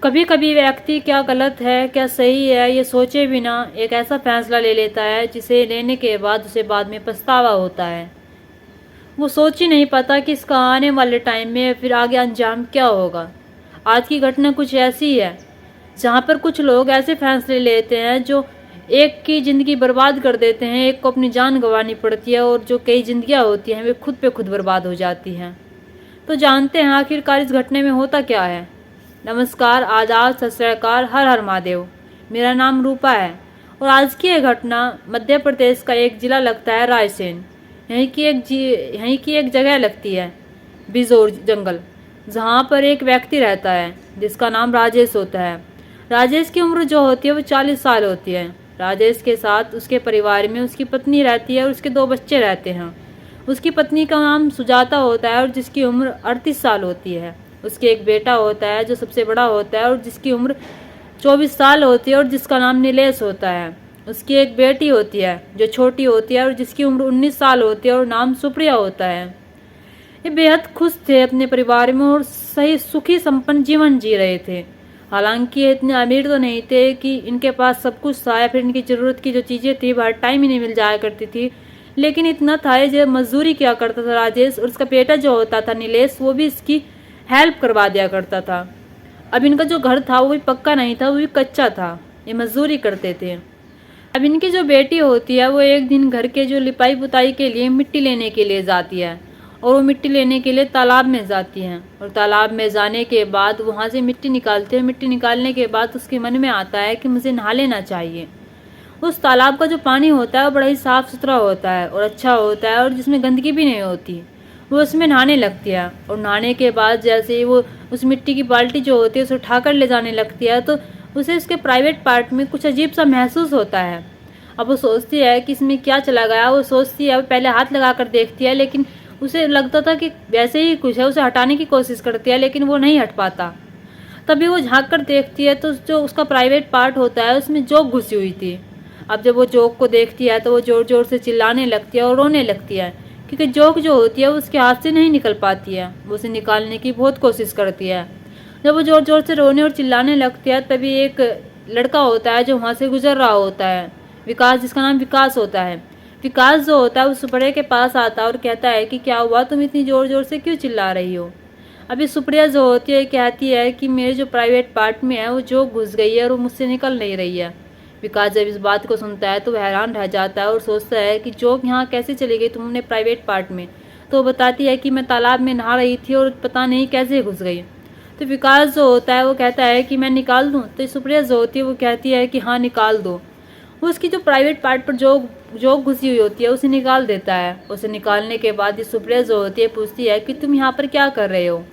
कभी कभी व्यक्ति क्या गलत है क्या सही है ये सोचे बिना एक ऐसा फैसला ले लेता है जिसे लेने के बाद उसे बाद में पछतावा होता है। वो सोच ही नहीं पाता कि इसका आने वाले टाइम में फिर आगे अंजाम क्या होगा। आज की घटना कुछ ऐसी है जहाँ पर कुछ लोग ऐसे फैसले लेते हैं जो एक की ज़िंदगी बर्बाद कर देते हैं, एक को अपनी जान गंवानी पड़ती है और जो कई जिंदगियाँ होती हैं वे खुद पे खुद बर्बाद हो जाती हैं। तो जानते हैं आखिरकार इस घटने में होता क्या है। नमस्कार, आदाब, सत श्री अकाल, हर हर महादेव। मेरा नाम रूपा है और आज की यह घटना मध्य प्रदेश का एक जिला लगता है रायसेन। यहीं की एक जगह लगती है बिजोर जंगल, जहाँ पर एक व्यक्ति रहता है जिसका नाम राजेश होता है। राजेश की उम्र जो होती है वो 40 साल होती है। राजेश के साथ उसके परिवार में उसकी पत्नी रहती है और उसके 2 बच्चे रहते हैं। उसकी पत्नी का नाम सुजाता होता है और जिसकी उम्र 38 साल होती है। उसके एक बेटा होता है जो सबसे बड़ा होता है और जिसकी उम्र 24 साल होती है और जिसका नाम नीलेश होता है। उसकी एक बेटी होती है जो छोटी होती है और जिसकी उम्र 19 साल होती है और नाम सुप्रिया होता है। ये बेहद खुश थे अपने परिवार में और सही सुखी संपन्न जीवन जी रहे थे। हालांकि ये इतने अमीर तो नहीं थे कि इनके पास सब कुछ था या फिर इनकी ज़रूरत की जो चीज़ें थी हर टाइम ही नहीं मिल जाया करती थी, लेकिन इतना था जब मजदूरी किया करता था राजेश और उसका बेटा जो होता था नीलेश वो भी इसकी हेल्प करवा दिया करता था। अब इनका जो घर था वो भी पक्का नहीं था, वो भी कच्चा था, ये मजदूरी करते थे। अब इनकी जो बेटी होती है वो एक दिन घर के जो लिपाई पुताई के लिए मिट्टी लेने के लिए जाती है और वो मिट्टी लेने के लिए तालाब में जाती हैं और तालाब में जाने के बाद वहाँ से मिट्टी निकालते हैं। मिट्टी निकालने के बाद उसके मन में आता है कि मुझे नहा लेना चाहिए। उस तालाब का जो पानी होता है वो बड़ा ही साफ़ सुथरा होता है और अच्छा होता है और जिसमें गंदगी भी नहीं होती। वो उसमें नहाने लगती है और नहाने के बाद जैसे ही वो उस मिट्टी की बाल्टी जो होती है उसे उठाकर ले जाने लगती है तो उसे उसके प्राइवेट पार्ट में कुछ अजीब सा महसूस होता है। अब वो सोचती है कि इसमें क्या चला गया। वो सोचती है, पहले हाथ लगा कर देखती है लेकिन उसे लगता था कि वैसे ही कुछ है। उसे हटाने की कोशिश करती है लेकिन वो नहीं हट पाता। तभी वो झाँक कर देखती है तो जो उसका प्राइवेट पार्ट होता है उसमें जोक घुसी हुई थी। अब जब वो जोक को देखती है तो वो ज़ोर ज़ोर से चिल्लाने लगती है और रोने लगती है क्योंकि जोक जो होती है वो उसके हाथ से नहीं निकल पाती है। वो उसे निकालने की बहुत कोशिश करती है। जब वो ज़ोर ज़ोर से रोने और चिल्लाने लगती है तभी एक लड़का होता है जो वहाँ से गुजर रहा होता है, विकास, जिसका नाम विकास होता है। विकास जो होता है उस सुप्रिया के पास आता है और कहता है कि क्या हुआ, तुम इतनी ज़ोर ज़ोर से क्यों चिल्ला रही हो। अभी सुप्रिया जो होती है कहती है कि मेरे जो प्राइवेट पार्ट में है वो जोक घुस गई है और वो मुझसे निकल नहीं रही है। विकास जब इस बात को सुनता है तो वह हैरान रह जाता है और सोचता है कि जोक यहाँ कैसे चली गई तुमने प्राइवेट पार्ट में। तो वो बताती है कि मैं तालाब में नहा रही थी और पता नहीं कैसे घुस गई। तो विकास जो होता है वो कहता है कि मैं निकाल दूँ। तो सुप्रिया जो होती है वो कहती है कि हाँ निकाल दो। वो उसकी जो प्राइवेट पार्ट पर जोक घुसी हुई होती है उसे निकाल देता है। उसे निकालने के बाद ये सुप्रिया जो होती है पूछती है कि तुम यहाँ पर क्या कर रहे हो।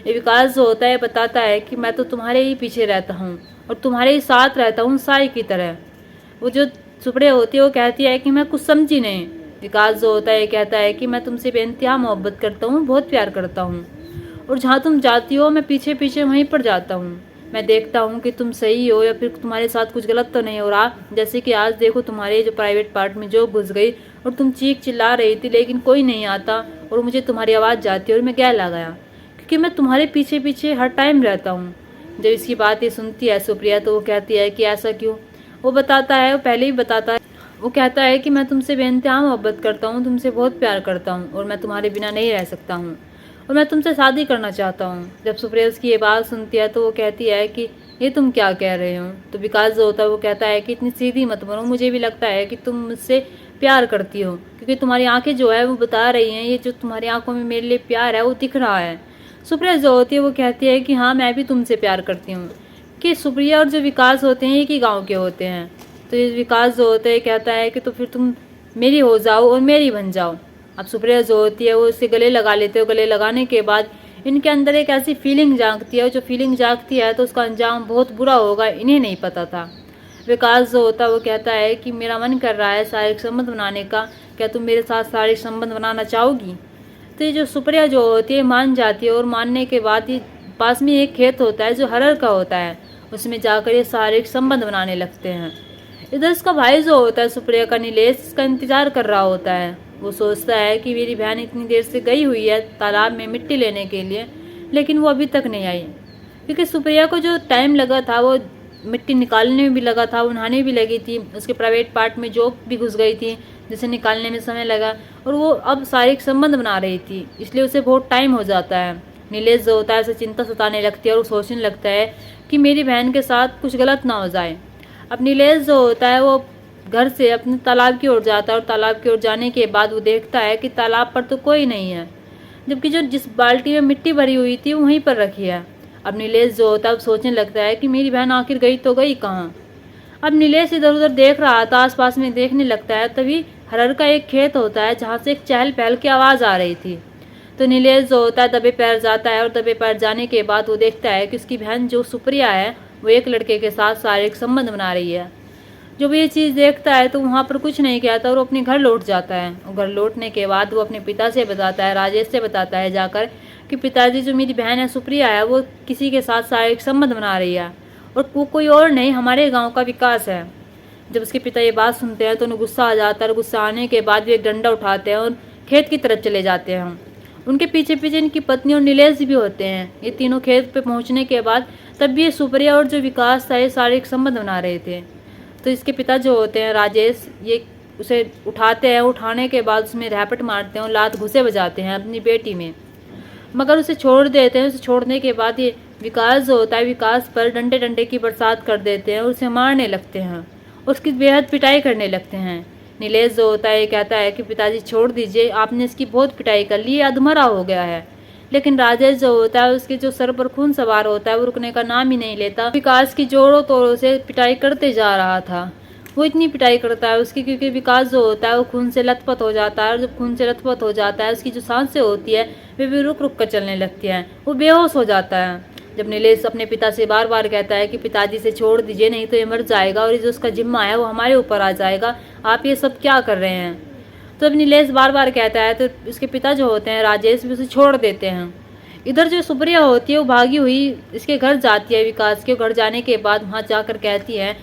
ये विकास जो होता है बताता है कि मैं तो तुम्हारे ही पीछे रहता हूँ और तुम्हारे ही साथ रहता हूँ साई की तरह। वो जो सुप्रिया होती है वो कहती है कि मैं कुछ समझी नहीं। विकास जो होता है कहता है कि मैं तुमसे बेइंतहा मोहब्बत करता हूँ, बहुत प्यार करता हूँ और जहाँ तुम जाती हो मैं पीछे पीछे वहीं पर जाता हूँ। मैं देखता हूँ कि तुम सही हो या फिर तुम्हारे साथ कुछ गलत तो नहीं हो रहा। जैसे कि आज देखो तुम्हारे जो प्राइवेट पार्ट में जो घुस गई और तुम चीख चिल्ला रही थी लेकिन कोई नहीं आता और मुझे तुम्हारी आवाज़ जाती है और मैं गहला गया क्योंकि मैं तुम्हारे पीछे पीछे हर टाइम रहता हूँ। जब इसकी बातें सुनती है सुप्रिया तो वो कहती है कि ऐसा क्यों। वो बताता है, वो पहले ही बताता है। वो कहता है कि मैं तुमसे बेइंतहा मोहब्बत करता हूँ, तुमसे बहुत प्यार करता हूँ और मैं तुम्हारे बिना नहीं रह सकता हूँ और मैं तुमसे शादी करना चाहता हूँ। जब सुप्रिया उसकी ये बात सुनती है तो वो कहती है कि ये तुम क्या कह रहे हो। तो विकास जो होता है वो कहता है कि इतनी सीधी मत बनो, मुझे भी लगता है कि तुम मुझसे प्यार करती हो क्योंकि तुम्हारी आंखें जो है वो बता रही हैं, ये जो तुम्हारी आंखों में मेरे लिए प्यार है वो दिख रहा है। सुप्रिया जो होती है वो कहती है कि हाँ मैं भी तुमसे प्यार करती हूँ। कि सुप्रिया और जो विकास होते हैं एक ही गाँव के होते हैं। तो ये विकास जो होता है कहता है कि तो फिर तुम मेरी हो जाओ और मेरी बन जाओ। अब सुप्रिया जो होती है वो उससे गले लगा लेते हो। गले लगाने के बाद इनके अंदर एक ऐसी फीलिंग जागती है, जो फीलिंग जागती है तो उसका अंजाम बहुत बुरा होगा, इन्हें नहीं पता था। विकास जो होता है वो कहता है कि मेरा मन कर रहा है शारीरिक संबंध बनाने का, क्या तुम मेरे साथ शारीरिक संबंध बनाना चाहोगी। तो ये जो सुप्रिया जो होती है मान जाती है और मानने के बाद ये पास में एक खेत होता है जो हरर का होता है, उसमें जाकर ये शारीरिक संबंध बनाने लगते हैं। इधर इसका भाई जो होता है सुप्रिया का नीलेश, इसका इंतजार कर रहा होता है। वो सोचता है कि मेरी बहन इतनी देर से गई हुई है तालाब में मिट्टी लेने के लिए लेकिन वो अभी तक नहीं आई। क्योंकि सुप्रिया को जो टाइम लगा था वो मिट्टी निकालने में भी लगा था, वो नहाने भी लगी थी, उसके प्राइवेट पार्ट में जॉब भी घुस गई थी जिसे निकालने में समय लगा, और वो अब शारीरिक संबंध बना रही थी, इसलिए उसे बहुत टाइम हो जाता है। नीलेश जो होता है उसे चिंता सताने लगती है और सोचने लगता है कि मेरी बहन के साथ कुछ गलत ना हो जाए। अब नीलेश जो होता है वो घर से अपने तालाब की ओर जाता है और तालाब की ओर जाने के बाद वो देखता है कि तालाब पर तो कोई नहीं है, जबकि जो जिस बाल्टी में मिट्टी भरी हुई थी वहीं पर रखी है। अब नीलेश जो होता है सोचने लगता है कि मेरी बहन आखिर गई तो गई कहाँ। अब नीलेश इधर उधर देख रहा था, आसपास में देखने लगता है, तभी हरर का एक खेत होता है जहाँ से एक चहल पहल की आवाज़ आ रही थी। तो नीलेश जो होता है दबे पैर जाता है और दबे पैर जाने के बाद वो देखता है कि उसकी बहन जो सुप्रिया है वो एक लड़के के साथ शारीरिक संबंध बना रही है। जब ये चीज़ देखता है तो वहाँ पर कुछ नहीं कहता और अपने घर लौट जाता है। और घर लौटने के बाद वो अपने पिता से बताता है, राजेश से बताता है जाकर कि पिताजी जो मेरी बहन है सुप्रिया है वो किसी के साथ शारीरिक संबंध बना रही है, और वो कोई और नहीं हमारे गाँव का विकास है। जब उसके पिता ये बात सुनते हैं तो उन्हें गुस्सा आ जाता है, और गुस्सा आने के बाद भी एक डंडा उठाते हैं और खेत की तरफ चले जाते हैं। उनके पीछे पीछे इनकी पत्नी और नीलेश भी होते हैं। ये तीनों खेत पे पहुंचने के बाद तब भी ये सुप्रिया और जो विकास था ये शारीरिक संबंध बना रहे थे। तो इसके पिता जो होते हैं राजेश, ये उसे उठाते हैं, उठाने के बाद उसमें रैपट मारते हैं और लात घुसे बजाते हैं अपनी बेटी में, मगर उसे छोड़ देते हैं। उसे छोड़ने के बाद ये विकास जो होता है विकास पर डंडे डंडे की बरसात कर देते हैं और उसे मारने लगते हैं, उसकी बेहद पिटाई करने लगते हैं। नीलेश जो होता है ये कहता है कि पिताजी छोड़ दीजिए, आपने इसकी बहुत पिटाई कर ली, अधमरा हो गया है। लेकिन राजेश जो होता है उसके जो सर पर खून सवार होता है वो रुकने का नाम ही नहीं लेता। विकास की जोरों तोड़ों से पिटाई करते जा रहा था। वो इतनी पिटाई करता है उसकी, क्योंकि विकास जो होता है वो खून से लथपथ हो जाता है, और जब खून से लथपथ हो जाता है उसकी जो सांसें होती है वे भी रुक रुक कर चलने लगती हैं, वो बेहोश हो जाता है। जब नीलेश अपने पिता से बार बार कहता है कि पिताजी से छोड़ दीजिए, नहीं तो ये मर जाएगा और ये जो उसका जिम्मा है वो हमारे ऊपर आ जाएगा, आप ये सब क्या कर रहे हैं। तो जब नीलेश बार बार कहता है तो उसके पिता जो होते हैं राजेश भी उसे छोड़ देते हैं। इधर जो सुप्रिया होती है वो भागी हुई इसके घर जाती है विकास के। घर जाने के बाद वहाँ जाकर कहती है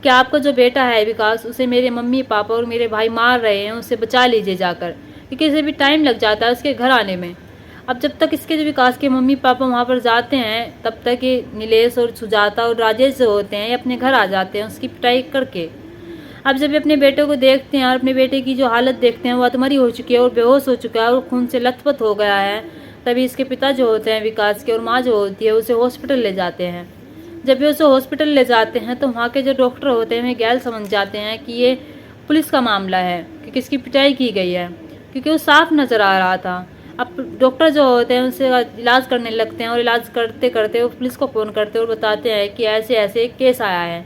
कि आपका जो बेटा है विकास, उसे मेरे मम्मी पापा और मेरे भाई मार रहे हैं, उसे बचा लीजिए जाकर, क्योंकि इसे भी टाइम लग जाता है उसके घर आने में। अब जब तक इसके जो विकास के मम्मी पापा वहाँ पर जाते हैं तब तक ये नीलेश और सुजाता और राजेश जो होते हैं ये अपने घर आ जाते हैं उसकी पिटाई करके। अब जब ये अपने बेटे को देखते हैं और अपने बेटे की जो हालत देखते हैं वो अधमरी हो चुकी है और बेहोश हो चुका है और खून से लथपथ हो गया है, तभी इसके पिता जो होते हैं विकास के और माँ जो होती है उसे हॉस्पिटल ले जाते हैं। जब ये उसे हॉस्पिटल ले जाते हैं तो वहाँ के जो डॉक्टर होते हैं वे गैर समझ जाते हैं कि ये पुलिस का मामला है कि किसकी पिटाई की गई है, क्योंकि वो साफ नज़र आ रहा था। अब डॉक्टर जो होते हैं उनसे इलाज करने लगते हैं और इलाज करते करते वो पुलिस को फ़ोन करते हैं और बताते हैं कि ऐसे ऐसे एक केस आया है।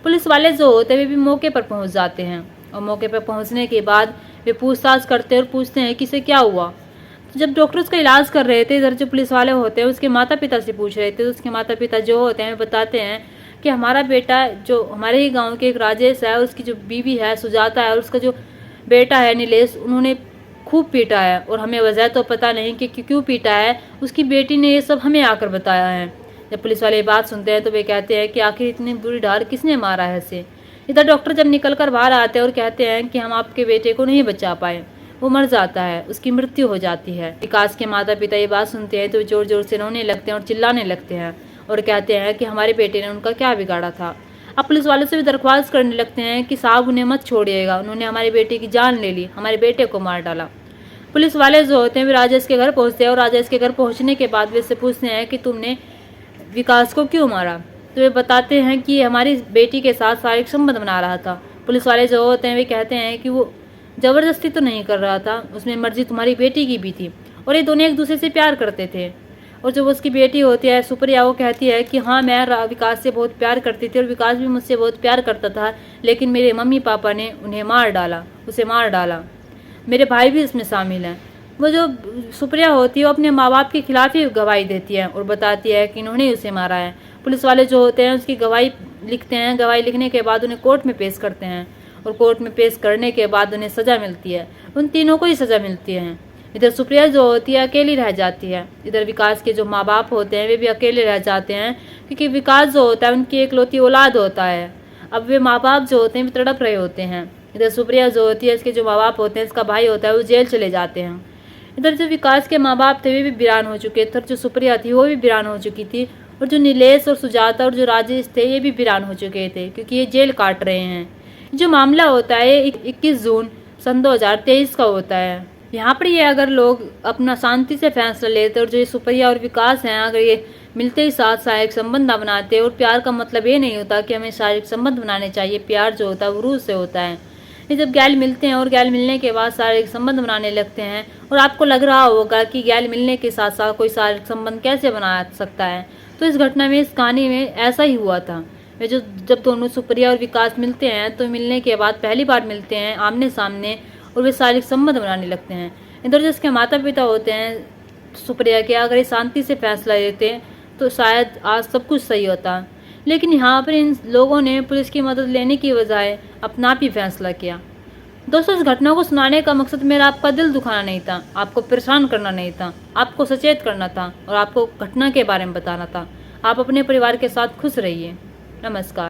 पुलिस वाले जो होते हैं वे भी मौके पर पहुंच जाते हैं, और मौके पर पहुंचने के बाद वे पूछताछ करते हैं और पूछते हैं कि इसे क्या हुआ। तो जब डॉक्टर उसका इलाज कर रहे थे, इधर जो पुलिस वाले होते हैं उसके माता पिता से पूछ रहे थे, तो उसके माता पिता जो होते हैं बताते हैं कि हमारा बेटा जो हमारे ही गाँव के एक राजेश है, उसकी जो बीवी है सुजाता है और उसका जो बेटा है नीलेश, उन्होंने खूब पीटा है और हमें वजह तो पता नहीं कि क्यों पीटा है, उसकी बेटी ने ये सब हमें आकर बताया है। जब पुलिस वाले बात सुनते हैं तो वे कहते हैं कि आखिर इतनी बुरी ढाल किसने मारा है इसे। इधर डॉक्टर जब निकल कर बाहर आते हैं और कहते हैं कि हम आपके बेटे को नहीं बचा पाए, वो मर जाता है, उसकी मृत्यु हो जाती है। विकास के माता पिता ये बात सुनते हैं तो जोर जोर से रोने लगते हैं और चिल्लाने लगते हैं और कहते हैं कि हमारे बेटे ने उनका क्या बिगाड़ा था। अब पुलिस वालों से भी दरख्वास्त करने लगते हैं कि साहब उन्हें मत छोड़िएगा, उन्होंने हमारे बेटे की जान ले ली, हमारे बेटे को मार डाला। पुलिस वाले जो होते हैं वे राजेश के घर पहुंचते हैं और राजेश के घर पहुंचने के बाद वे इससे पूछते हैं कि तुमने विकास को क्यों मारा। तो वे बताते हैं कि हमारी बेटी के साथ शारीरिक संबंध बना रहा था। पुलिस वाले जो होते हैं वे कहते हैं कि वो ज़बरदस्ती तो नहीं कर रहा था, उसमें मर्जी तुम्हारी बेटी की भी थी और ये दोनों एक दूसरे से प्यार करते थे। और जब उसकी बेटी होती है सुप्रिया, वो कहती है कि हाँ मैं विकास से बहुत प्यार करती थी और विकास भी मुझसे बहुत प्यार करता था, लेकिन मेरे मम्मी पापा ने उन्हें मार डाला, उसे मार डाला, मेरे भाई भी इसमें शामिल हैं। वो जो सुप्रिया होती है वो अपने माँ बाप के खिलाफ ही गवाही देती है और बताती है कि इन्होंने उसे मारा है। पुलिस वाले जो होते हैं उसकी गवाही लिखते हैं, गवाही लिखने के बाद उन्हें कोर्ट में पेश करते हैं और कोर्ट में पेश करने के बाद उन्हें सज़ा मिलती है। उन तीनों को ही सज़ा मिलती है। इधर सुप्रिया जो होती है अकेली रह जाती है। इधर विकास के जो माँ बाप होते हैं वे भी अकेले रह जाते हैं, क्योंकि विकास जो होता है उनकी एकलौती औलाद होता है। अब वे माँ बाप जो होते हैं वे तड़प रहे होते हैं। इधर सुप्रिया जो होती है, इसके जो माँ बाप होते हैं, इसका भाई होता है, वो जेल चले जाते हैं। इधर जो विकास के माँ बाप थे वे भी वीरान हो चुके, इधर जो सुप्रिया थी वो भी वीरान हो चुकी थी और जो नीलेश और सुजाता और जो राजेश थे ये भी वीरान हो चुके थे क्योंकि ये जेल काट रहे हैं। जो मामला होता है 21 जून सन 2023 का होता है। यहाँ पर ये अगर लोग अपना शांति से फैसला लेते और जो ये सुप्रिया और विकास हैं अगर ये मिलते ही साथ शारीरिक संबंध बनाते, और प्यार का मतलब ये नहीं होता कि हमें शारीरिक संबंध बनाने चाहिए, प्यार जो होता है वो रूह से होता है। ये जब गैल मिलते हैं और गैल मिलने के बाद शारीरिक संबंध बनाने लगते हैं, और आपको लग रहा होगा कि गैल मिलने के साथ साथ कोई शारीरिक संबंध कैसे बना सकता है, तो इस घटना में, इस कहानी में ऐसा ही हुआ था। वे जो जब दोनों सुप्रिया और विकास मिलते हैं तो मिलने के बाद पहली बार मिलते हैं आमने सामने और वे शारीरिक संबंध बनाने लगते हैं। इधर जिसके माता पिता होते हैं सुप्रिया के, अगर ये शांति से फैसला लेते तो शायद आज सब कुछ सही होता, लेकिन यहाँ पर इन लोगों ने पुलिस की मदद लेने की बजाय अपना आप ही फैसला किया। दोस्तों, इस घटना को सुनाने का मकसद मेरा आपका दिल दुखाना नहीं था, आपको परेशान करना नहीं था, आपको सचेत करना था और आपको घटना के बारे में बताना था। आप अपने परिवार के साथ खुश रहिए। नमस्कार।